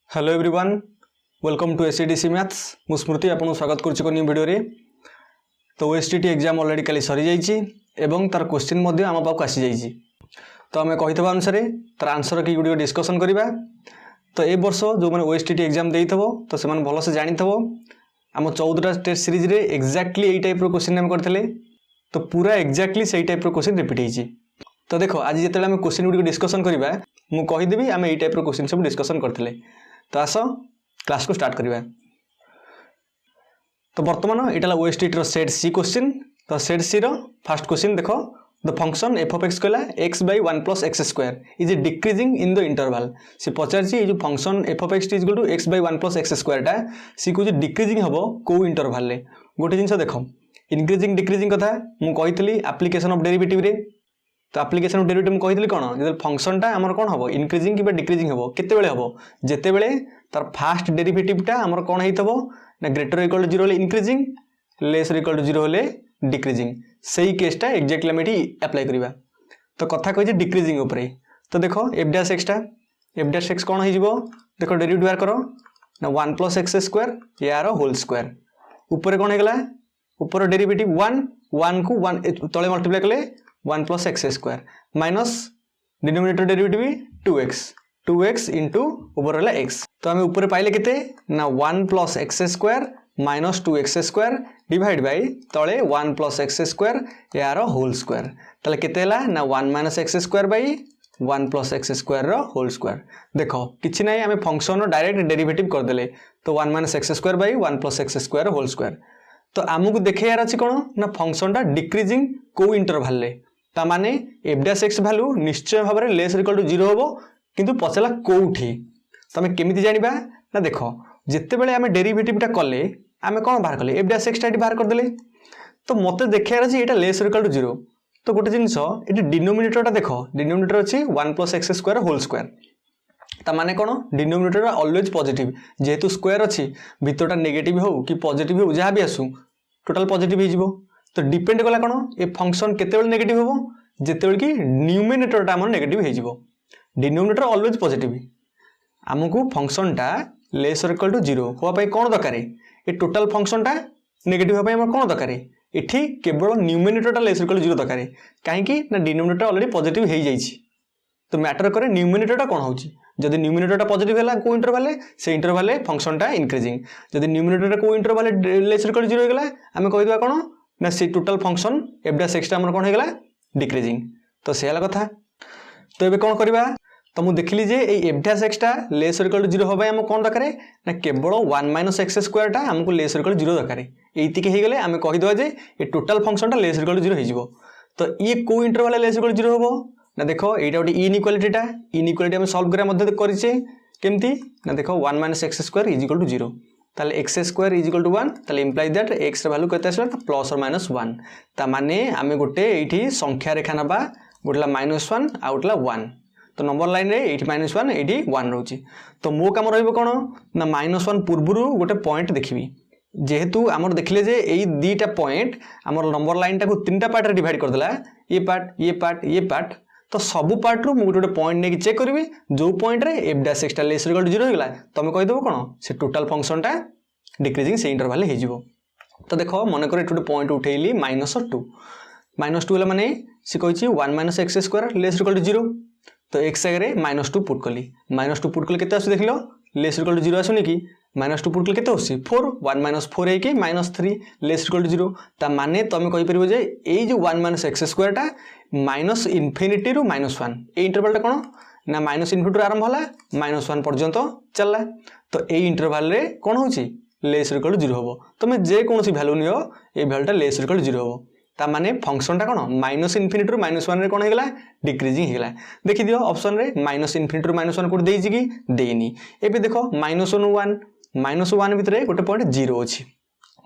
Hello everyone welcome to SEDC maths मु स्मृति आपको स्वागत करुच्ची न्यू वीडियो रे। तो ओएसटीटी एग्जाम ऑलरेडी काली सरी जाइए एवं तार क्वेश्चन आम पाक आसी जाइए। तो आम कही अनुसार तार आंसर की गुड़ डिस्कसन करवा। तो ए वर्ष जो मैंने ओएसटीटी एग्जाम दे तो से भल से जानी आम 14टा टेस्ट सीरीज रे एक्जाक्टली यही टाइप क्वेश्चन आम करते। तो पूरा एक्जाक्टली सही टाइप क्वेश्चन रिपीट होती। तो देख आज जिते आम क्वेश्चन गुड़ डिस्कसन करवा मुझे कहीदेवी आम यही टाइप क्वेश्चन सब डिस्कसन करते। तो आस क्लास को स्टार्ट करवा। तो बर्तमान यहाँ ओएसटीटी सेट सी क्वेश्चन। तो सेट सी फर्स्ट क्वेश्चन देख the function f of x कहला x by 1 plus x square is decreasing in the interval. सी पचार जो function f of x is equal to x by 1 plus x स्क्वायरटा सी कौन decreasing हम कौ इंटरवल गोटे जिन देख इनक्रीजिंग डिक्रीजिंग कथा मुझे कही एप्लिकेशन ऑफ डेरिवेटिव रे। तो एप्लिकेशन ऑफ डेरिवेटिव मुझे कही कौन जो फंक्शनटा आमर कौन हम इनक्रीजिंग कि डिक्रीजिंग हम केते हम जितेबले तार फास्ट डेरिवेटिवटा आमर कौन हो ना greater equal to 0 increasing less equal to 0 होले डिक्रीजिंग। सही केसटा एक्जाक्टली आम ये अप्लाई करवा। तो कथा कही डिक्रीजिंग उपरे। तो देख एफ डैश एक्स कौन हो देख डेरिवेटिव बाहर कर ना 1 प्लस एक्स स्क्वायर यार होल स्क्वायर ऊपर कौन होगा ऊपर डेरिवेटिव 1 को 1 तले मल्टीप्लाई कले 1 plus x square minus denominator derivative 2x into ऊपर रहा एक्स। तो आम ऊपर पाइले केते ना 1 plus x square minus 2x square divide by तले 1 प्लस एक्स स्क्वायर यार होल स्क्वायर ताले केते हला ना 1 minus x square by 1 plus x square whole square. देख किछि नाही आम फंक्शन डायरेक्ट डेरिवेटिव करदेले। तो 1 minus x square by 1 plus x square whole square. तो आमको देखेयार अच्छी कौन ना फंक्शनटा डिक्रीजिंग कौ इंटरवल रे तामाने एफ डैश एक्स भैल्यू निश्चय भाव में लेस इक्वल टू 0 हम किंतु पचला कौटी। तो आम केमी जाना ना देख जितेबले आम डेरिवेटिवटा कले आम कौन बाहर कले एफ डैश एक्स बाहर करदे। तो मत देखार अच्छे यहाँ लेस इक्वल टू 0। तो गोटे जिनस ये डिनोमिनेटरटा देख डिनोमिनेटर अच्छी 1 plus x square whole square ताने कौन डिनोमिनेटर ऑलवेज पॉजिटिव जेहेतु स्क्वायर अच्छी भितरटा नेगेटिव हो कि पॉजिटिव हो जहाँ भी आसू टोटाल पॉजिटिव हो। तो डिपेंड कला कौन ए फंक्शन केते नेगेटिव हम जिते कि न्यूमिनेटरटा आम नेगेटिव हो डिनोमिनेटर ऑलवेज पॉजिटिव। आमको फंक्शनटा लेस इक्वल टू 0 होवाई कौन दरकार ए टोटाल फंक्शनटा नेगेटिव होवाई कौन दरकार ये केवल न्यूमिनेटरटा लेस इक्वल टू 0 दरकार कहीं डिनोमिनेटर ऑलरेडी पॉजिटिव हो जाइए। तो मैटर करे न्यूमिनेटरटा कौन हो जदि न्यूमिनेटरटा पॉजिटिव है को इंटरवल से इंटरवल फंक्शनटा इनक्रीजिंग जदि न्यूमिनेटरटा को इंटरवल लेस इक्वल टू 0 होगा आम कहीदा कौन ना से total function F dash x आमर कौन होगा डिक्रीजिंग। तो से कथा। तो ये कौन करवा तो मुझे देखली जे एफ डैश एक्सटा लेस इक्वल टू 0 होगा आम कौन दरकार ना केवल 1 माइनस एक्स स्क्वायरटा आमको लेस इक्वल टू 0 दरकार ये होगले आम कहीदे जे ये टोटाल फंक्शनटा लेस इक्वल टू 0 हो। तो ये को इंटरवल लेस इक्वल टू 0 हम ना देख यहाँ गोटे इनइक्वालिटीटा इनइक्वालिटी आम सल्व करा करें केमती ना देख 1 minus x square is equal to 0 ताले x square is equal to 1 ताले इम्प्लाई दैट एक्स वैल्यू केते आसला प्लस और माइनस 1 ता माने आमे गोटे एठी संख्या रेखा नबा गोटला -1 आ गोटला 1। तो नंबर लाइन रे एठी -1 एठी 1 रहउची। तो मो काम रहइबो कोन ना -1 पूर्वरु गोटे पॉइंट देखिबी जेहेतु आमर देखले जे एई दीटा पॉइंट आमर नंबर लाइन टाको तीनटा पार्ट रे डिवाइड कर देला ये पार्ट ये पार्ट ये पार्ट। तो सबू पार्ट रू मुझे गोटे पॉइंट नहीं चेक करी जो पॉइंट रे एफ डैश एक्सटा लेस इक्वल टू 0 होगा तुम कहीदेव कौन से टोटाल फंक्शनटा डिक्रीजिंग से इंटरवल हो। तो देख मनकर गोटे पॉइंट उठेली -2 है माने सी कही 1 minus x square less equal to 0। तो एक्स आगे -2 पुट कली -2 पुट कले केते आसु देख लो लेस इक्वल टू 0 आसुनी कि -2 पुट कले केते आसी 4 1 माइनस 4 है कि -3 लेस इक्वल टू 0 ता माने तुम कहि परिबो जे एई जो 1 माइनस एक्स स्क्वायरटा माइनस इनफिनिटी रु -1 ए इंटरवलटा कौन ना माइनस इनफिनिटी आरंभ होला -1 पर्यंत चलला। तो ए इंटरवल रे कौन होची लेस इक्वल टू 0 हम तुम जे कौन सी भैल्यू नियो ए भैल्यूटा लेस इक्वल टू 0 हम ता माने फंक्शनटा कौन माइनस इनफिनिटी रु -1 रे कौन होगा डिक्रीजिंग होगा। देखि दियो ऑप्शन रे माइनस इनफिनिटी रु -1 कोड देइछि कि देइनी एबे देखो -1 भितर गोटे पॉइंट 0 अछि।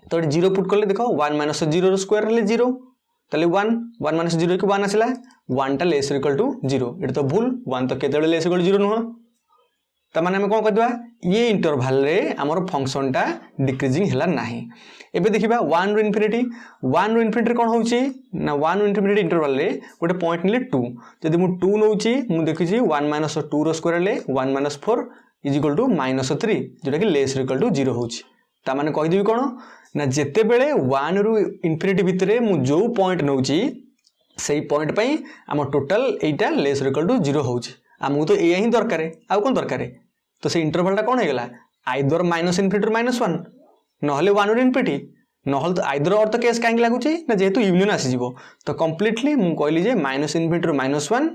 तो 0 पुट करले देखो 1 माइनस 0 रो स्क्वायर ले 0 ताले 1 माइनस 0 कि 1 आसला 1 टा लेस इक्वल टू 0 ये तो भूल 1 तो केते लेस इक्वल टू 0 नुह। ता माने हम कौन करदवा ये इंटरवल रे हमर फंक्शनटा डिक्रीजिंग हला नाही। एबे देखिबा 1 रु इनफिनिटी कौन होउची ना 1 रु इनफिनिटी इंटरवल रे गोटे पॉइंट निले 2 जदि मु 2 नउची मु देखिची 1 माइनस 2 रो स्क्वायर ले 1 माइनस 4 इज इक्वल टू -3 जोटा कि लेस इक्वल टू 0 होची ता माने कहि देबी कोन ना जेते बेले 1 रु इन्फिनिटी भितरे मु जो पॉइंट नउची सेही पॉइंट पई हम total Etah less equal to 0 होची हमहु तो एया ही दरकार आ कोन दरकार तो से इंटरवल टा कोन हे गेला आइदर -∞ टू -1 नहले 1 रु इन्फिनिटी नहले तो आइदर अर्थ केस काहे लागुची ना जेहेतु यूनियन आसी जीवो तो कंप्लीटली मु कहली जे -∞ टू -1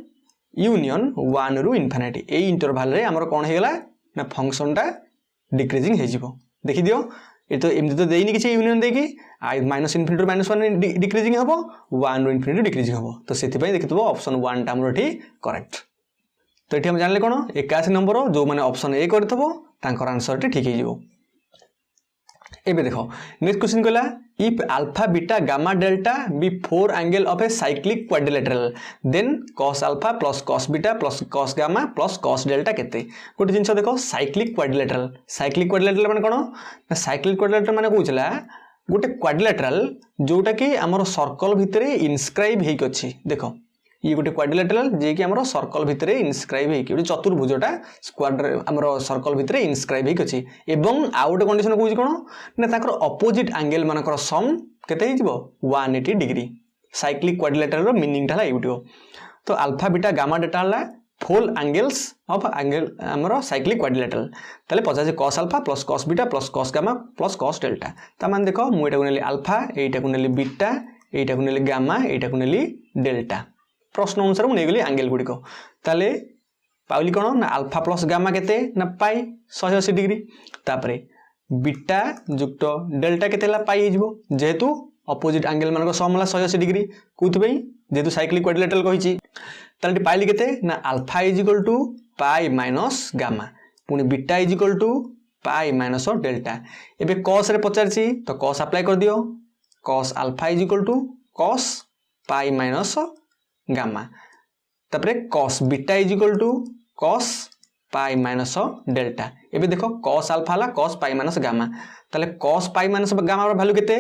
यूनियन 1 रु इन्फिनिटी ए इंटरवल रे हमर कोन हे गेला ना फंक्शन टा डिक्रीजिंग हे जीवो देखि दियो ये तो एमती तो देनी किसी यूनियन देकी -∞ टू -1 डिक्रीजिंग हबो 1 रु इन्फिनिटी डिक्रीजिंग हबो तो सेति पई देखितबो ऑप्शन 1 टा हमर एठी करेक्ट तो ये हम जानले कोन 81 नंबर जो माने ऑप्शन ए करथबो तांकर आंसर ठीक हे जीवो एबे देखो नेक्स्ट क्वेश्चन कहला if alpha beta gamma delta be 4 angle of a cyclic quadrilateral then cos alpha plus cos beta plus cos gamma plus cos delta केते गोटे जिंस देखो साइक्लिक क्वाड्रिलेटरल माने कोन ना साइक्लिक क्वाड्रिलेटरल माने कहउछला गोटे क्वाड्रिलेटरल जोटा कि हमर सर्कल भितरे इनस्क्राइब हेक अछि देखो ये गोटे क्वाड्रिलेटरल जे कि हमर सर्कल भितरे इनस्क्राइब हेक गोटे चतुर्भुजटा स्क्वाड्र हमर सर्कल भितरे इनस्क्राइब हेक अछि एवं आ गोटे कंडीशन कहउछि कोन ना ताकर अपोजिट एंगल मानकर सम केते हिजबो 180 डिग्री साइक्लिक क्वाड्रिलेटरल रो मीनिंग ठाला इउटियो तो अल्फा बीटा गामा डेटा ला फोल एंगल्स ऑफ एंगल हमर साइक्लिक क्वाड्रिलेटरल ताले पचासे cos alpha plus cos beta plus cos gamma plus cos delta ता मान देखो मु एटा को नेली अल्फा एटा को नेली बीटा एटा को नेली गामा एटा को नेली डेल्टा प्रश्न अनुसार मु नेगली एंगल गुडी को ताले पाउली कोन ना अल्फा प्लस गामा केते ना पाई 180 डिग्री तापरे बीटा जुक्त डेल्टा केते ला पाई हिजबो जेहेतु अपोजिट एंगल मानको समला 180 डिग्री कुत बई जेहेतु साइक्लिक क्वाड्रिलेटरल कहिची ताले पाइली केते ना alpha is equal to pi minus gamma पुनी beta is equal to pi minus delta एबे cos रे पचारची तो cos अप्लाई कर दियो cos alpha is equal to cos pi minus gamma तापरे cos beta is equal to cos pi minus delta एबे देखो cos alpha ला cos पाई माइनस गामा ताले cos पाई माइनस गामा रो वैल्यू केते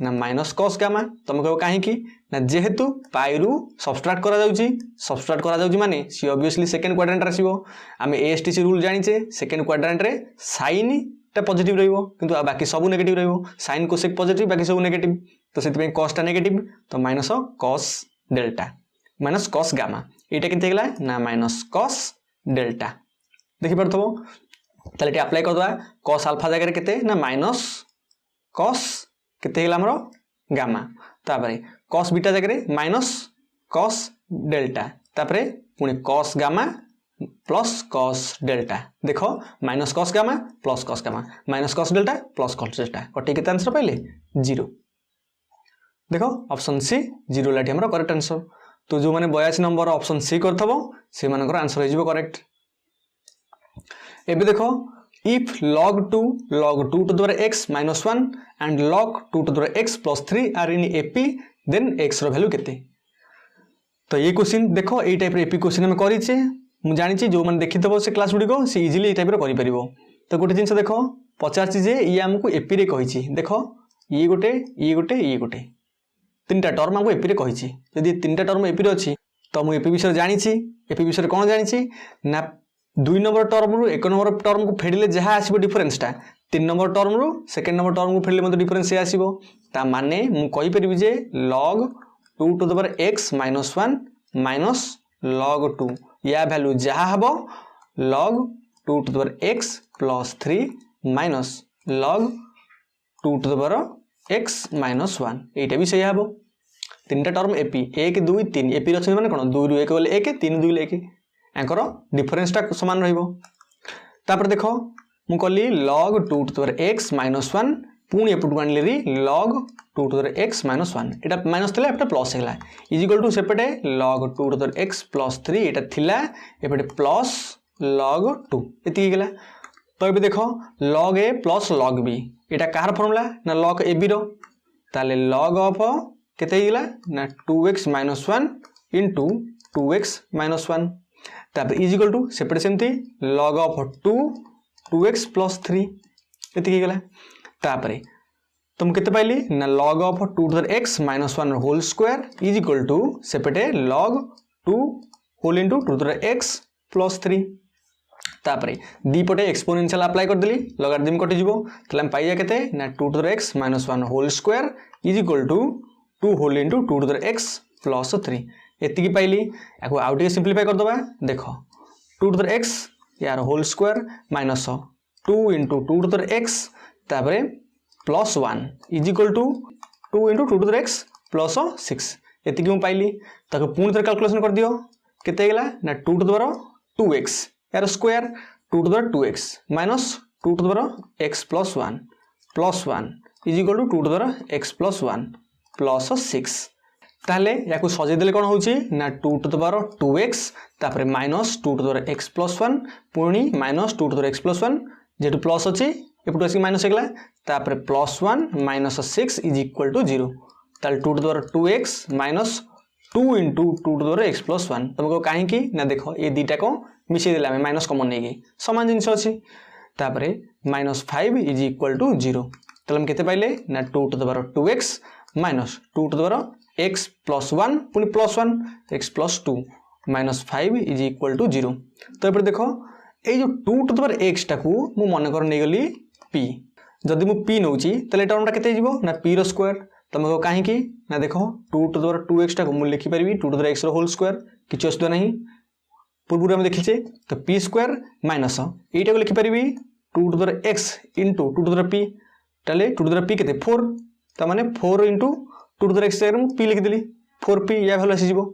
ना माइनस cos गामा तुम कहबो काहे की ना जेहेतु पाई रु सब्सट्रैक्ट करा जाउची माने सी ऑब्वियसली सेकंड क्वाड्रेंट रे आसीबो आमे एएसटीसी रूल जानिचे सेकंड क्वाड्रेंट रे sin टा पॉजिटिव रहइबो किंतु बाकी सब नेगेटिव रहइबो sin कोसेक पॉजिटिव बाकी सब नेगेटिव तो सेति पे cos टा नेगेटिव तो minus cos delta minus cos gamma एटा केते गेला ना माइनस cos डेल्टा देखि परथबो ताले टे अप्लाई करदवा cos अल्फा जगह रे केते ना माइनस cos केते गेला हमरो गामा तापरे cos बीटा जगह रे माइनस cos डेल्टा तापरे पुनी cos gamma plus cos delta देखो minus cos gamma plus cos gamma minus cos delta plus cos delta कटे केते आंसर पाइले 0 देखो ऑप्शन सी 0 लाठी हमरो करेक्ट आंसर तो जो माने 82 नंबर ऑप्शन सी करथबो से मानकर आंसर हो जिवो करेक्ट एबे देखो if log 2 to the power x minus 1 and log 2 to the power x plus 3 are in AP then x रो वैल्यू केते तो ये क्वेश्चन देखो ए टाइप रे एपी क्वेश्चन हम करी छे मु जानि छी जो माने देखितबो से क्लास गुडी को से इजीली ए टाइप रे करि परिबो तो गोटे जिंस देखो 50 जे ये हमको एपी रे कहि छी देखो ये गोटे तीनटा टर्म हमको एपी रे कहि छी यदि तीनटा टर्म एपी रे अछि तो मु एपी विषय जानि छी एपी विषय कोन जानि छी ना 2 नंबर टर्म रु 1 नंबर टर्म को फेडिले जहा आसीबो डिफरेंस टा 3 नंबर टर्म रु सेकंड नंबर टर्म को फेडिले मते डिफरेंस से आसीबो ता माने मु कहि परिबि जे log 2 to the power x minus 1 minus log 2 या वैल्यू जहा हबो log 2 to the power x plus 3 minus log 2 to the power x minus 1 एटा भी सही हबो तीनटा टर्म एपी 1 2 3 एपी रछ माने कोन 2 रु 1 बोले 1 3 2 1 एंकर डिफरेंस टा समान रहइबो तापर देखो मु कहली log 2 to the power x minus 1 पुणी एपटू आनली log 2 to the power x minus 1 Etah minus थिला एटा प्लस हेला इज इक्वल टू सेपटे log 2 to the power x plus 3 एटा थिला एपटे प्लस log 2 एति गेला तो एबे देखो log a plus log b Etah car formula ना log a b रो ताले log of केते गेला ना 2x minus 1 into 2x minus 1 तापर इज इक्वल टू सेपटे सेमती log of 2x plus 3 एति गेला तापरे तुम केते पाइली ना log of 2 to the x minus 1 whole square is equal to सेपटे log 2 whole into 2 to the x plus 3 तापरे दी पटे एक्सपोनेंशियल अप्लाई कर देली लॉगरिथम कटि जिवो तले हम पाइया केते ना 2 to the x - 1 whole square is equal to 2 whole into 2 to the x plus 3 एतिकी पाइली याको आउटे सिंपलीफाई कर दबा देखो 2 टू द x यार whole square minus 2 into 2 to the x तापरे plus 1 is equal to 2 into 2 to the x plus 6 एतिकी हम पाइली ताको पुणी थर कैलकुलेशन कर दियो केते गेला ना 2 टू द 2x यार square 2 to the 2x minus 2 to the x plus 1 is equal to 2 to the x plus 1 plus 6 ताहले याकू सजे देले कोन होउची ना 2 टू द 2x तापरे minus 2 to the x plus 1 पुणी minus 2 to the x plus 1 जेटू plus अछि एपटू आसी माइनस हेगला तापरे plus 1 minus 6 is equal to 0 ताल 2 to the 2x minus 2 into 2 to the x plus 1 तुमको काहे की ना देखो ये दीटा को मिसे देला में माइनस कॉमन नहीं गई समान जिंस अछि तापरे -5 इज इक्वल टू 0 तले हम केते पाइले ना 2 to the 2x minus 2 to the x plus 1 पुनी plus 1 x plus 2 -5 is equal to 0 तो एपर देखो ए जो 2 टू द x टाकू मु मन कर नै गली p जदि मु p नउची तले टर्मटा केते जिवो ना p रो स्क्वायर तुमको काहे की ना देखो 2 टू द 2x टाकू मु लिखि परबी 2 टू द x रो होल स्क्वायर किछ असुविधा नहीं पूर्व में देखिचे तो p स्क्वायर माइनस एटा को लिखि परबी 2 to the x into 2 to the p ताले 2 टू द p केते 4 त माने 4 इंटू 2 टू द x जगह p लिखि देली 4p या भलो आसी जिवो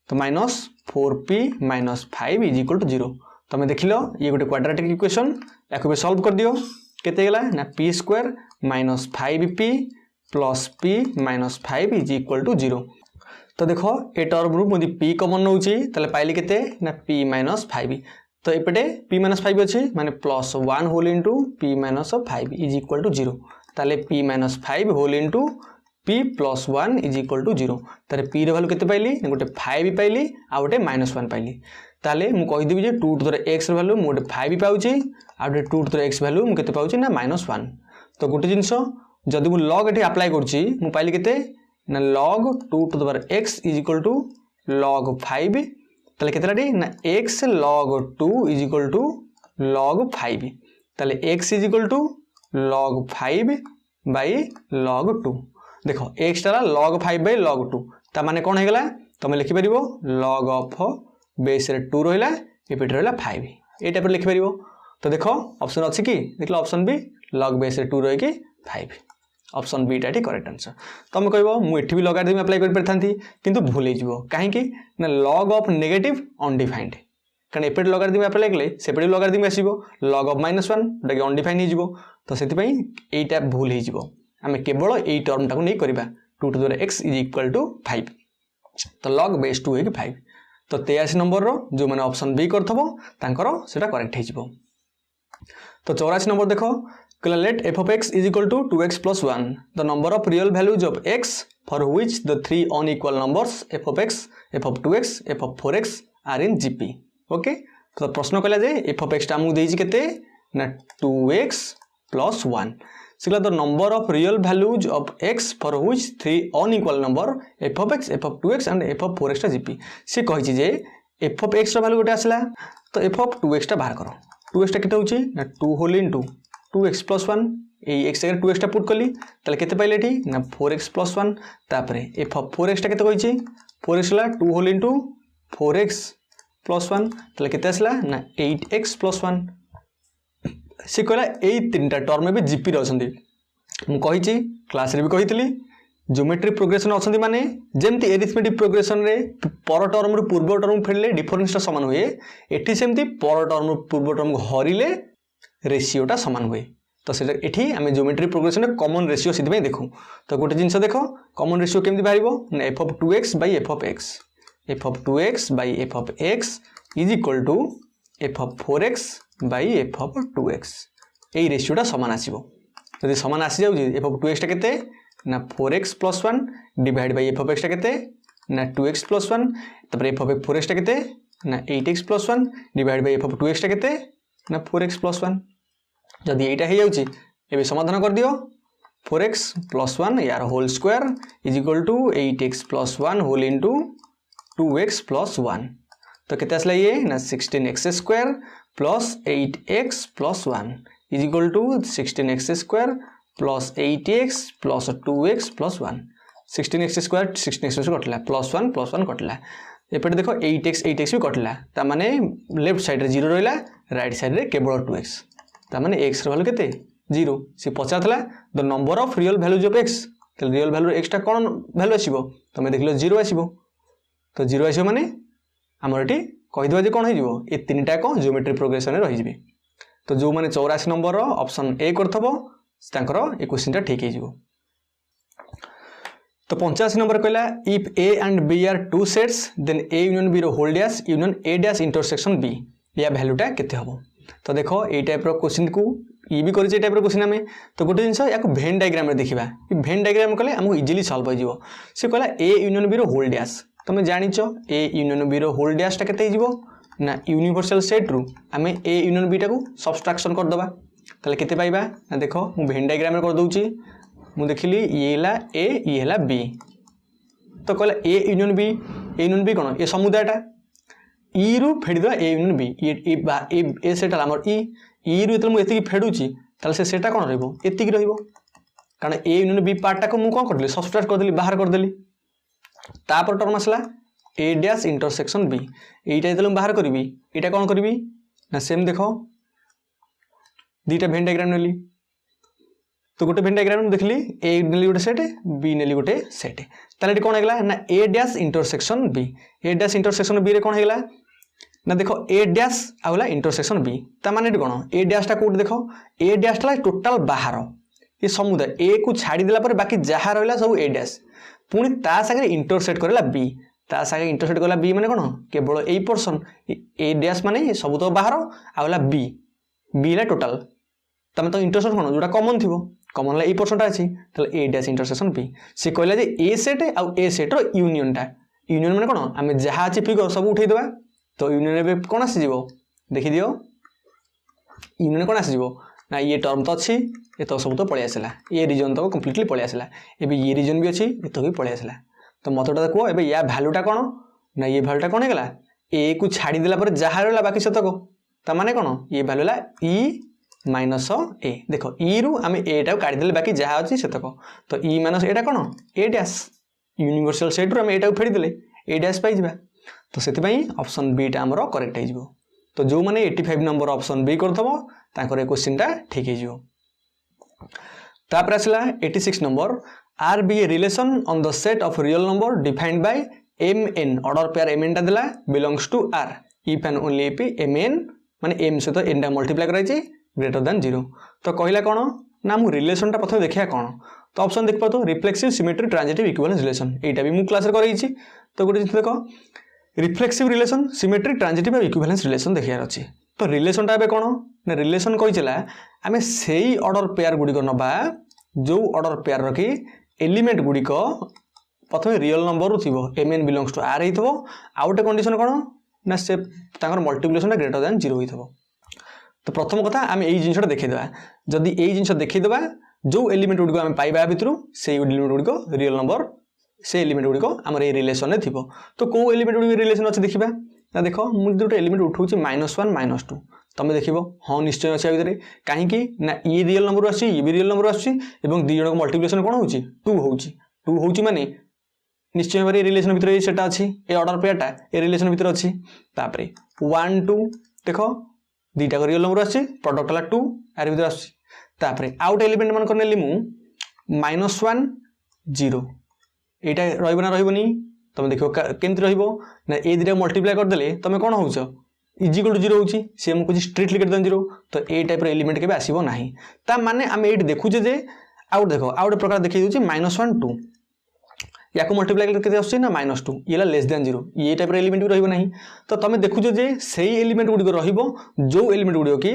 तो minus 4p minus 5 is equal to 0 तमे देखिलो ये गोटे क्वाड्रेटिक इक्वेशन याको बे सॉल्व कर दियो केते गेला ना p square minus 5p plus p minus 5 is equal to 0 तो देखो ए टर्म रु मुदी p कॉमन नउची तले पाइली केते ना p - 5 तो एपटे p - 5 अछि माने plus 1 whole into p - 5 is equal to 0 ताले p - 5 whole into p plus 1 is equal to 0 तारे p रे वैल्यू केते पाइली गोटे 5 पाइली आ गोटे -1 पाइली ताले मु कहि देबी जे 2 टू द x रे वैल्यू मु गोटे 5 पाउची आ गोटे 2 टू द x वैल्यू मु केते पाउची ना -1 तो गोटे जिंसो जदि मु लॉग एठी अप्लाई करची मु पाइली केते ना log 2 to the x is equal to log 5 तले केतेलाडी ना x log 2 is equal to log 5 तले x is equal to log 5 by log 2 देखो x ताला log 5 बाय log 2 ता माने कोन हेगला तमे लिखि परिबो log ऑफ बेस रे 2 रहला एपिट रहला 5 ए टाइप लिखि परिबो तो देखो ऑप्शन अछि कि देखलो ऑप्शन बी log बेस रे 2 रहि कि 5 ऑप्शन बी टाटी करेक्ट आंसर तुम कहबो मु एठी भी लॉगरिथम अप्लाई कर परथांती किंतु भूल हिजबो काहे कि ना log ऑफ नेगेटिव अनडिफाइंड कारण एपेड लॉगरिथम अप्लाई करले सेपेड लॉगरिथम आसीबो log ऑफ -1 डगे अनडिफाइंड हिजबो तो सेति पई एटा भूल हिजबो हमें केवल एई टर्म टाको नै करबा 2 to the x is equal to 5 तो log बेस 2 है कि 5 तो 83 नंबर रो जो माने ऑप्शन बी करथबो तांकर सेटा करेक्ट हिजबो तो 84 नंबर देखो let f of x is equal to 2x plus 1 the number of real values of x for which the three unequal numbers f of x f of 2x f of 4x are in gp okay तो प्रश्न कहला जे f of x ता हमु देइछि केते ना 2x plus 1 सिला the number of real values of x for which three unequal number f of x f of 2x and f of 4x ता gp से कहिछि जे f of x रो वैल्यू गोटे आसला तो f of 2x ता बाहर करो 2x ता केते होछि ना 2 होल इनटू 2x plus 1 ए x जगह 2x टा पुट कली तले केते पाइले एठी ना 4x plus 1 तापरे f of 4x टा केते होइछि 4x ला 2 होल इनटू 4x plus 1 तले केते आसला ना 8x plus 1 से कहला ए तीनटा टर्म में भी जीपी रे अछंती मु कहिछि क्लास रे भी कहितली ज्योमेट्री प्रोग्रेशन अछंती माने जेमति एरिथमेटिक प्रोग्रेशन रे पर टर्म रु पूर्व टर्म फेडले डिफरेंस टा समान हुए एठी सेमति पर टर्म पूर्व टर्म हरिले रेशियोटा समान हुए तो से एठी हमें ज्योमेट्री प्रोग्रेशन रे कॉमन रेशियो सिद्धि में देखू तो गोटे जिंस देखो कॉमन रेशियो केमति बाहिबो ना f of 2x by f of x f of 2x by f of x is equal to f of 4x by f of 2x एई रेशियोटा समान आसीबो यदि समान आसी जाउजी f of 2x टा केते ना 4x plus 1 divide by f of x टा केते ना 2x plus 1 तपर f of 4x टा केते ना 8x plus 1 divide by f of 2x टा केते ना 4x plus 1 जदि एटा हे जाउची एबे समाधान कर दियो 4x plus 1 यार whole square is equal to 8x plus 1 whole into 2x plus 1 तो केते आसला ये ना 16x² plus 8x plus 1 is equal to 16x² plus 8x plus 2x plus 1 16x² 16x कटला प्लस 1 कटला एपटे देखो 8x भी कटला ता माने लेफ्ट साइड रे 0 रहिला राइट साइड रे केवल 2x ता माने x रे वैल्यू केते 0 से पचारथला the number of real values of x तो रियल वैल्यू x टा कोन वैल्यू आसीबो तमे देखलो 0 आसीबो तो 0 आसीबो माने हमर एटी कहि दिबा जे कोन हो जिवो ए तीनटा को ज्योमेट्री प्रोग्रेशन रे रहि जिवे तो जो माने 84 नंबर रो ऑप्शन ए करथबो तांकर ए क्वेश्चन टा ठीक हे जिवो तो 85 नंबर कहला if A and B are two sets then A union B रो whole dash union A dash intersection B या वैल्यूटा केते हबो तो देखो ए टाइप रो क्वेश्चन को ई भी करि टाइप रो क्वेश्चन हमें तो गोटे जिंस याको भेन डायग्राम रे देखिबा भेन डायग्राम कले हमको इजीली सॉल्व हो जिवो से कहला ए यूनियन बी रो होल डैश तुम जानिचो ए यूनियन बी रो होल डैश टा केते जिवो ना यूनिवर्सल सेट रु हमें ए यूनियन बी टा को सब्सट्रैक्शन कर दबा तले केते पाइबा ना देखो मु भेन डायग्राम रे कर दउची मु देखिली ये हला ए ये हला बी तो कहला ए यूनियन बी कोन ए समुदायटा ई रु फेडी दवा ए यूनियन बी ए सेटा हमर ई रु एतल मु एति फेडुची ताले से सेटा कोन रहइबो एति की रहइबो कारण ए यूनियन बी पार्ट टा को मु कोन करदली सब्सट्रैक्ट कर देली बाहर कर देली तापर टर्म आसला ए डैश इंटरसेक्शन बी एटा एतल मु बाहर करबी एटा कोन करबी ना सेम देखो दीटा भेन डायग्राम नेली तो गोटे भेन डायग्राम देखली ए नेली गोटे सेट बी नेली गोटे सेट ताले एटी कोन हेगला ना ए डैश इंटरसेक्शन बी रे कोन हेगला ना देखो ए डैश आउला इंटरसेक्शन बी ता माने एटी कोन ए डैश टा कोड देखो ए डैश टा टोटल बाहर ये समुदाय ए को छाड़ी देला पर बाकी जहा रहला सब ए डैश पुनी ता सागे इंटरसेक्ट करला बी ता सागे इंटरसेक्ट करला बी माने कोन केवल ए पर्सन ए डैश माने सब तो बाहर आउला बी ला टोटल तमे तो इंटरसेक्ट कोन जोटा कॉमन थिबो कॉमन ला ए पर्सन टा अछि तले ए डैश इंटरसेक्शन बी से कहला जे ए सेट आ ए सेट रो यूनियन माने कोन हमें जहा अछि फिगर सब उठै देबा तो यूनियन रे कोन आसी जिवो देखि दियो यूनियन कोन आसी जिवो ना ये टर्म तो अछि ए तो सब तो पळे आसला ए रीजन तो कंप्लीटली पळे आसला एबे ये रीजन भी अछि ए तो भी पळे आसला तो मतटा को एबे या वैल्यूटा कोन ना ये वैल्यूटा कोन हेगला ए को छाडी देला पर जहा रहला बाकी सतको ता माने कोन ये वैल्यू ला ई माइनस ए देखो ई रु आम एटा काढ़ी देले बाकी जहाँ अच्छी से तो ई माइनस एटा कौन ए डैश यूनिवर्सल सेट रु आम एटा फेड़ी देले ए डैश पाई जिबा तो सेति ऑप्शन बी टा हमरो करेक्ट हो तो जो माने 85 नंबर ऑप्शन बी करथबो ताकर क्वेश्चन टा ठीक हो तापर आसला 86 number R be a relation on the set of real number defined by M N order pair M N टा देला belongs to R if and only if M N माने M सहित N टा मल्टीप्लाई कराई greater than 0 तो कहला कौन ना मु रिलेशन टा प्रथम देखिया कौन तो ऑप्शन देख पातो reflexive symmetry transitive equivalence relation एटा भी मु क्लास रे करैछि तो गोटे देखो reflexive relation symmetry transitive equivalence relation देखियार अछि तो रिलेशन टा एबे कौन ना रिलेशन कहिचला आमे सेही ऑर्डर पेयर गुडी को नबा जो ऑर्डर पेयर रखी एलिमेंट गुडी को प्रथम रियल नंबर रु थिबो mn बिलोंग्स टू r हिथबो आउट कंडीशन कौन ना से ताकर मल्टीप्लिकेशन टा ग्रेटर देन 0 हिथबो तो प्रथम कथा आम यही जिनटा देखा जदि यही जिन देखा जो एलिमेंट गुड़ी आम पाइबा भितर से एलिमेंट गुड़ी रियल नंबर से एलिमेंट गुड़ी आम ये रिलेशन में थी तो कौ एलिमेंट गुड़ी रिलेशन अच्छे देखा ना देख मुझे गोटे एलिमेंट उठाऊँ -1 -2 तुम देख हाँ निश्चय अच्छे भितर कहीं ना ये रियल नंबर आसी ये भी रियल नंबर आस जन मल्टीप्लिकेशन कौन हो 2 हो माने निश्चय भाव रिलेशन भितर सेटा अच्छी ए ऑर्डर पेयरटा ए रिलेशन भितर अच्छी 1 2 देख दीटा रियल नंबर आसी प्रोडक्ट वाला 2 यार भीतर आसपर आउट एलिमेंट मान नेली मु -1 0 एटा रहिबो ना रहिबोनी तुम देखो केमति रहिबो ना ए दीटा मल्टीप्लाई कर देले तुम कोन होउछ इक्वल टू 0 होउची से हम कुछ स्ट्रिक्टली ग्रेटर देन 0 तो ए टाइप रो एलिमेंट केबे आसीबो नाही ता माने हम एट देखुचे जे आउट देखो आउट प्रकार देखि दोची -1 2 याको मल्टीप्लाई करके आछी ना -2 येला लेस देन 0 ये टाइप रो एलिमेंट भी रहिबो नाही तो तुम देखुचे जे सेही एलिमेंट गुडी को रहिबो जो एलिमेंट गुडी की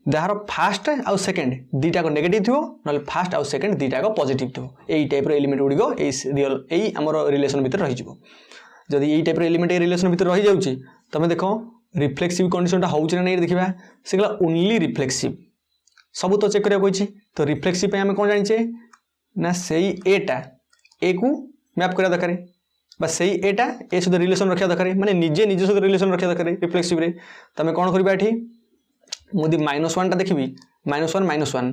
जहार फास्ट आउ सेकेंड दीटा को नेगेटिव थो ना फास्ट आउ सेकेंड दीटा को पॉजिटिव थो यही टाइप एलिमेंट गुड़ी रियल यही आम रिलेशन भितर रही जदि यही टाइप एलिमेंट रिलेशन भितर रही जाऊँगी तुम देख रिफ्लेक्सिव कंडीशन हो नहीं देखा से गला ओनली रिफ्लेक्सिव सब तो चेक करा तो रिफ्लेक्सिव आम कौन जाने ना से एटा ए को मैप करा दरकार सही एटा ए सहित रिलेशन रखा दरकार माने निजे निज सहित रिलेशन रखा दरकार रिफ्लेक्सिव रे तमे कोन करबा एठी मुदी -1 टा देखबी -1 -1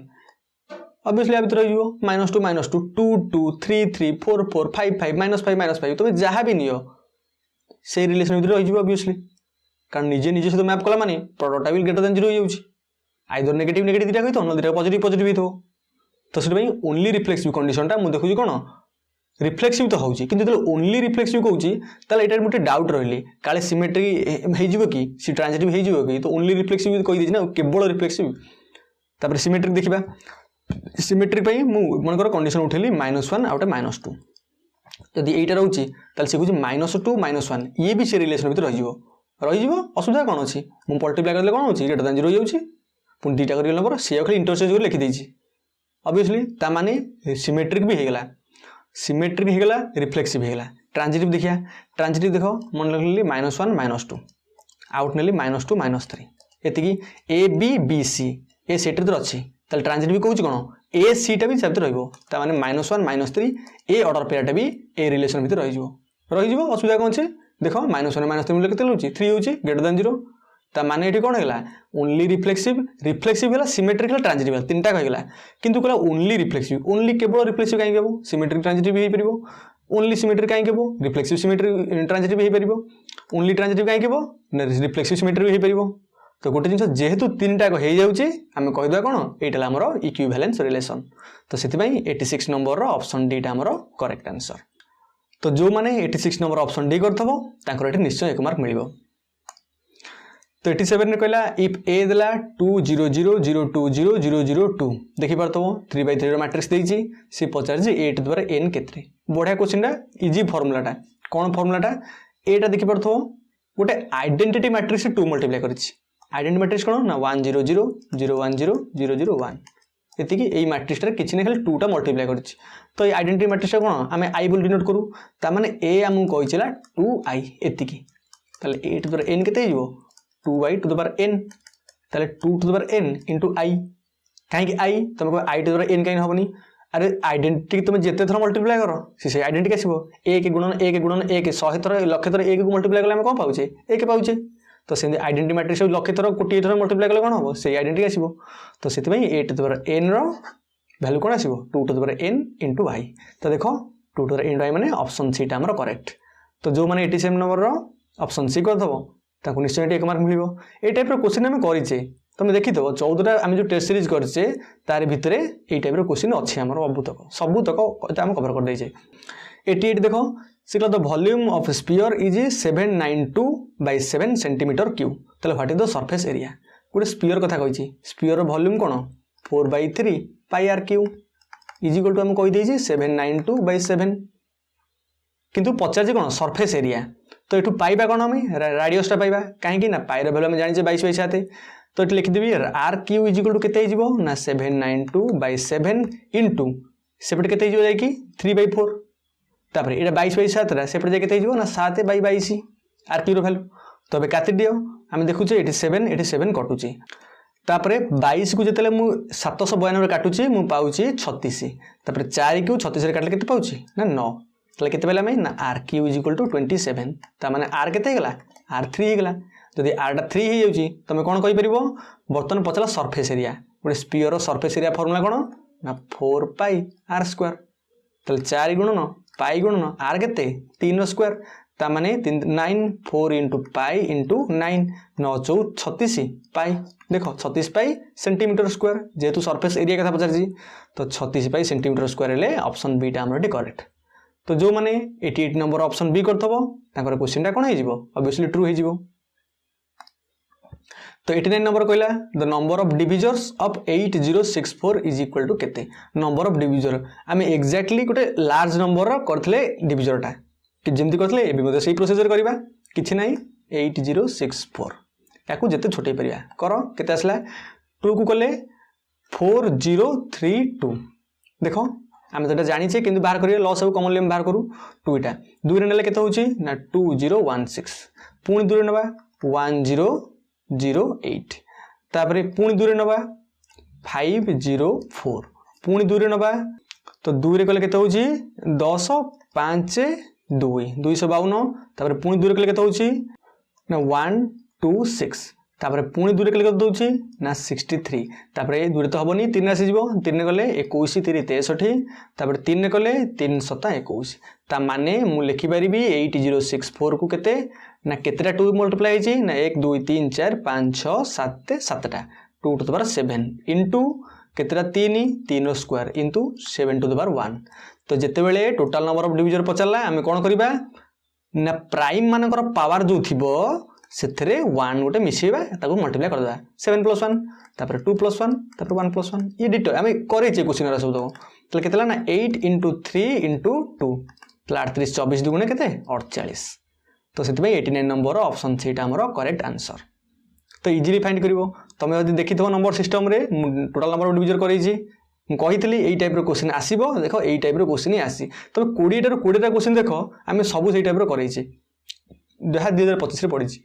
ऑब्वियसली आ भीतर रहियो -2 -2 2 2 3 3 4 4 5 5 -5 -5 तमे जहा भी नियो से रिलेशन भीतर रहियो ऑब्वियसली कारण निजे निजे सहित मैप कला माने प्रोडक्ट विल ग्रेटर देन 0 हो जाउची आइदर नेगेटिव नेगेटिव दिटा होइतो न दिटा पॉजिटिव पॉजिटिव हितो तो सेट भाई ओनली रिफ्लेक्सिव कंडीशन टा मु देखुची कोन रिफ्लेक्सिव तो होउची किंतु जब ओनली रिफ्लेक्सिव कहूची ताले एटा मोटे डाउट रहली काले सिमेट्री हे जिवो कि सी ट्रांजिटिव हे जिवो कि तो ओनली रिफ्लेक्सिव कहि दिछि ना केवल रिफ्लेक्सिव तापर सिमेट्रिक देखिबा सिमेट्री पई मु मन कर कंडीशन उठेली -1 आउट -2 यदि एटा रहउची ताले से कहूची -2 -1 ये भी से रिलेशन भीतर रहि जिवो असुविधा कोन अछि मु मल्टीप्लाई करले कोन होची ग्रेटर देन 0 हो जाउची पुन दीटा करियो नंबर से खाली इंटरचेंज कर लिखि देछि ऑब्वियसली ता माने सिमेट्रिक भी हेगला सिमेट्रिक हेगला रिफ्लेक्सिव हेगला ट्रांजिटिव देखिया ट्रांजिटिव देखो मन लगली -1 -2 आउट नेली -2 -3 एतिकी A B B C A set रे अछि ताल ट्रांजिटिव कहूची कोन ए सी टा भी सेट रहइबो ता माने -1 -3 ए ऑर्डर पेयर टा भी ए रिलेशन भीतर रहिजिवो असुविधा कोन छे देखो -1 -3 मिले केते होची 3 होची ग्रेटर देन 0 ता माने एठी कोन हेला ओनली रिफ्लेक्सिव हेला सिमेट्रिक हेला ट्रांजिटिव तीनटा कहला किंतु कहला ओनली रिफ्लेक्सिव ओनली केवल रिफ्लेक्सिव काई केबो सिमेट्रिक ट्रांजिटिव हे परिबो ओनली सिमेट्रिक काई केबो रिफ्लेक्सिव सिमेट्रिक ट्रांजिटिव हे परिबो ओनली ट्रांजिटिव काई केबो रिफ्लेक्सिव सिमेट्रिक हे परिबो तो गोटे जिंस जेहेतु तीनटा को हे जाउची हम कहि दवा कोन एटा हमरो इक्विवेलेंस रिलेशन तो सेति पई 86 नंबर रो ऑप्शन डी टा हमरो करेक्ट आंसर तो जो माने 86 नंबर ऑप्शन डी करथबो ताकर एठी निश्चय 1 मार्क मिलिबो तो 87 ने कहला इफ ए देला 2 0 0 0 2 0 0 0 2 देखि परतबो 3/3 रो मैट्रिक्स देइची से पचार जे 8 द्वारा n केतरे बढ़िया क्वेश्चन टा इजी फार्मूला टा कोन फार्मूला टा एटा देखि परतबो गोटे आइडेंटिटी मैट्रिक्स 2 मल्टीप्लाई करछि आइडेंटिटी मैट्रिक्स कोन ना 1 0 0 0 1 0 0 0 1 एतिकी एई मैट्रिक्स टा किछि ने खाली 2 टा मल्टीप्लाई करछि तो ए आइडेंटिटी मैट्रिक्स कोन हमें i बोल डिनोट करू ता माने a हमु कहिछला 2i एतिकी ताले 8 द्वारा n केते हिजो 2y to the power n ताले 2 to the power n into i काहे कि i तुम को i to the power n काहे होबनी अरे आइडेंटिटी तुम जेते थरा मल्टीप्लाई करो से आइडेंटिटी आसीबो 1 गुणन 1 गुणन 1 100 थरा लक्ष थरा 1 को मल्टीप्लाई करले हम कोन पाउचे 1 पाउचे तो से आइडेंटिटी मैट्रिक्स लक्ष थरा कोटी थरा मल्टीप्लाई करले कोन होबो से आइडेंटिटी आसीबो तो सेति भाई 8 to the power n रो वैल्यू कोन आसीबो 2 to the power n into y तो देखो 2 to the power n y माने ऑप्शन सी टा हमर करेक्ट तो जो माने 87 नंबर रो ऑप्शन सी कर दबो ताको निश्चय 1 मार्क मिलिबो ए टाइप रो क्वेश्चन हम करिचे तुम देखिथबो 14 टा हम जो टेस्ट सीरीज करचे तार भितरे ए टाइप रो क्वेश्चन अछि हमर सबुतक एटा हम कवर कर दैछे 88 देखो सिक्ला the volume of sphere is 792 by 7 centimetre cube तले what is the surface area गोटे स्फीयर कथा कहिछि स्फीयर रो वॉल्यूम कोन 4/3 pi r cube is equal to हम कहि दैछि 792 बाय 7 किंतु पचार जे कोन सरफेस एरिया तो एठू पाइबा कोन हम रेडियस टा पाइबा काहे कि ना पाई रो वैल्यू हम जानि जे 22/7 तो एठी लिखि देबी R Q is equal to केते हिजबो ना 792 बाय 7 इनटू सेपट केते हिजबो जाय कि 3/4 तापर एटा 22/7 रा सेपट जाय केते हिजबो ना 7/22 आर क्यू रो वैल्यू तो बे काटि दियो हम देखुचे 87 कटुची तापर 22 को जतले मु 792 रे काटुची मु पाउची 36 तापर 4 को 36 रे काटले केते पाउची ना 9 तले केते बेला में ना R Q is equal to 27 ता माने आर केते गेला आर 3 हे गेला जदि आर टा 3 हे जाउची तमे कोन कहि परिबो बर्तन पचला सरफेस एरिया गोटे स्फीयर रो सरफेस एरिया फार्मूला कोन ना 4 पाई आर स्क्वायर तले 4 गुणन पाई गुणन आर केते 3 रो स्क्वायर ता माने 9 4 into पाई into 9 9 4 36 पाई देखो 36 पाई सेंटीमीटर स्क्वायर जेतु सरफेस एरिया कथा पचारजी तो 36 पाई सेंटीमीटर स्क्वायर ले ऑप्शन बी टा हमर करेक्ट तो जो माने 88 नंबर ऑप्शन बी करथबो ताकर क्वेश्चन टा कोन हे जिवो ऑब्वियसली ट्रू हे जिवो तो 89 नंबर कहला the number of divisors of 8064 is equal to केते नंबर ऑफ डिविजर आमे एग्जैक्टली गोटे लार्ज नंबर करथले डिविजर टा कि जेमति करथले एबी मते सेही प्रोसीजर करबा किछि नाही 8064 याकू जते छोटे परिया करो केते असला 2 को कले 4032 देखो आमे जेटा जानि छे किंतु बाहर करियो लॉस सब कॉमनली हम बाहर करू 2 टा 2 रे नेले केते होची ना 2016 पुनी 2 रे नबा 1008 तापरे पुनी 2 रे नबा 504 पुनी 2 रे नबा तो 2 रे कले केते होची 10 5 2 252 तापर पुणी 2 कले केते होची ना 1 2 6 तापर पुणी 2 कले केते दोची ना 63 तापर ए 2 तो हबनी 3 आसी जीवो 3 कले 21 3 63 तापर 3 कले 3 7 21 ता माने मु लिखि परिबी 8064 को केते ना केतेटा 2 मल्टीप्लाई होची ना 1 2 3 4 5 6 7 7टा 2 टू द पावर 7 इनटू केतेटा 3 3 square into 7 to the power 1 तो जेते बेले टोटल नंबर ऑफ डिविजन पचारला आमे कोन करबा ना प्राइम मानकर पावर जो थिबो सेथरे 1 गोटे मिसेबा ताको मल्टीप्लाई कर देबा 7 + 1 तापर 2 + 1 तापर 1 + 1 ये डिटो आमे करे छे क्वेश्चन रा सब तो तले केतेला ना 8 * 3 * 2 तले 38 24 दुगुणे केते 48 तो सेति भाई 89 नंबर ऑप्शन सी टा हमरो करेक्ट आंसर तो इजीली फाइंड करिवो तमे यदि देखिथो नंबर सिस्टम रे टोटल नंबर ऑफ डिविजन करै छी मु कहितली एई टाइप रो क्वेश्चन आसीबो देखो एई टाइप रो क्वेश्चन ही आसी तमे 20 टा 20 टा क्वेश्चन देखो आमे सब सेई टाइप रो करै छी 2025 रे पढी छी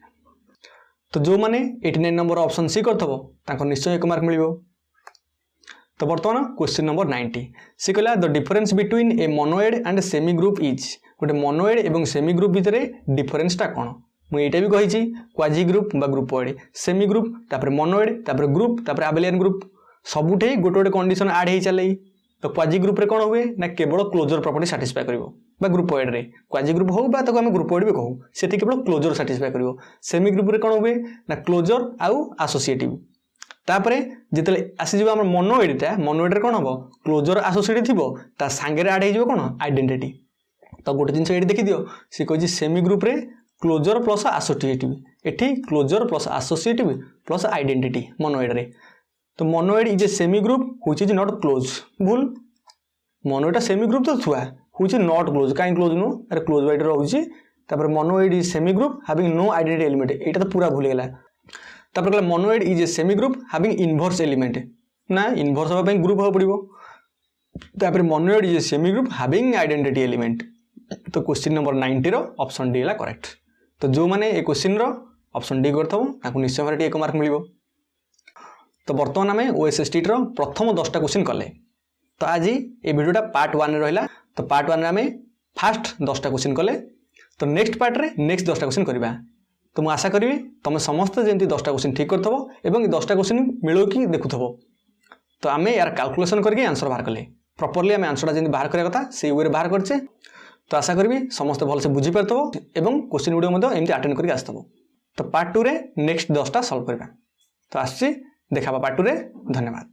तो जो माने 89 नंबर ऑप्शन सी करथबो ताको निश्चय 1 मार्क मिलिबो तो बर्तमान क्वेश्चन नंबर 90 सी कहला the difference between A monoid and semi group is गोटे मोनोइड एवं सेमी ग्रुप भितर डिफरेंस टा कोन मु एटा भी कहि छी क्वाजी ग्रुप बा ग्रुपोइड सेमी ग्रुप तापर मोनोइड तापर ग्रुप तापर अबेलियन ग्रुप सबुठे गोटे गोटे कंडीशन ऐड हे चले तो क्वाजी ग्रुप रे कोन हुए ना केवल क्लोजर प्रॉपर्टी सैटिस्फाई करिवो बा ग्रुपोइड रे क्वाजी ग्रुप हो बा ताको हम ग्रुपोइड भी कहू सेति केवल क्लोजर सैटिस्फाई करिवो सेमी ग्रुप रे कोन हुए ना क्लोजर आउ एसोसिएटिव तापरे जेतले आसी जीव हमर मोनोइड रे कोन हबो क्लोजर एसोसिएटिव थिबो ता संगे रे ऐड हे जीवो कोन आइडेंटिटी तो गोटे जिंस एडी देखि दियो से कहै छी सेमी ग्रुप रे क्लोजर प्लस एसोसिएटिव एठी closure plus associative plus identity monoid रे तो monoid is a semi group which is not close भूल मोनोइड सेमी ग्रुप तो थुआ व्हिच इज नॉट क्लोज काई क्लोज नो अरे क्लोज वाइड रहउची तापर monoid is semi group having no identity element एटा तो पूरा भूल गेला तापर कहला monoid is a semi group having inverse element ना इनवर्स होबा ग्रुप हो पड़िबो तापर monoid is a semi group having identity element तो क्वेश्चन नंबर 90 रो ऑप्शन डी ला करेक्ट तो जो माने ए क्वेश्चन रो ऑप्शन डी करथबो ताकू निश्चय भारे 1 मार्क मिलिबो तो वर्तमान आमे ओएसएसटी रो प्रथम 10टा क्वेश्चन कले तो आज ए वीडियोटा पार्ट 1 रे रहिला तो पार्ट 1 रे आमे फर्स्ट 10टा क्वेश्चन कले तो नेक्स्ट पार्ट रे नेक्स्ट 10टा क्वेश्चन करबा तो मु आशा करबी तमे समस्त जेंति 10टा क्वेश्चन ठीक करथबो एवं 10टा क्वेश्चन मिलो कि देखुथबो तो आमे यार कैलकुलेशन करके आंसर बाहर कले प्रॉपर्ली आमे आंसरटा जेंति बाहर करिया कथा से वे रे बाहर करछे तो आशा करी समस्त भल से बुझी पारथबो एवं क्वेश्चन वीडियो मध्य एमती अटेंड करके आस्तबो तो पार्ट 2 रे नेक्स्ट 10टा सॉल्व करबा तो आछि देखाबा पार्ट 2 रे धन्यवाद।